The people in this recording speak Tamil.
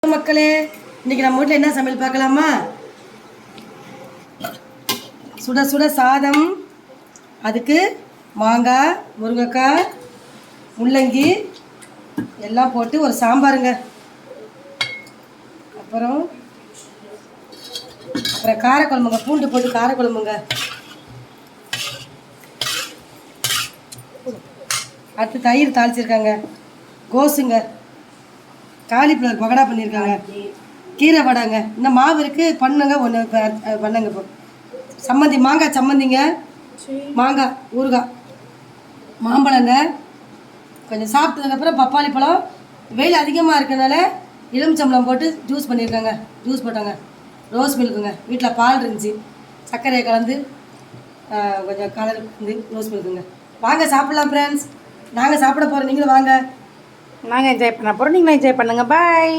மக்களே, இன்னைக்கு நம்ம வீட்டில் என்ன சமையல் பார்க்கலாமா? சுட சுட சாதம், அதுக்கு மாங்காய், முருங்கைக்காய், முள்ளங்கி எல்லாம் போட்டு ஒரு சாம்பாருங்க. அப்புறம் காரக்குழம்புங்க, பூண்டு போட்டு காரக்குழம்புங்க. அடுத்து தயிர் தாளிச்சிருக்காங்க. கோஸுங்க, காலிஃப்ளவர் பகடா பண்ணியிருக்காங்க, கீரை வடைங்க. இன்னும் மாவு இருக்குது, பண்ணுங்க. ஒன்று பண்ணுங்க. இப்போ சம்மந்தி, மாங்காய் சம்மந்திங்க, மாங்காய் ஊறுகாய், மாம்பழங்க. கொஞ்சம் சாப்பிட்டதுக்கப்புறம் பப்பாளி பழம். வெயில் அதிகமாக இருக்கிறதுனால எலுமிச்சம்பழம் போட்டு ஜூஸ் பண்ணியிருக்காங்க. ஜூஸ் போட்டாங்க. ரோஸ் மில்க்குங்க, வீட்டில் பால் இருந்துச்சு, சர்க்கரையை கலந்து கொஞ்சம் கலர் இருந்து ரோஸ் மில்க்குங்க. வாங்க சாப்பிட்லாம் ஃப்ரெண்ட்ஸ். நாங்கள் சாப்பிட போகிறோம், நீங்களும் வாங்க. நாங்கள் என்ஜாய் பண்ண போகிறோம், நீங்களும் என்ஜாய் பண்ணுங்கள். பாய்.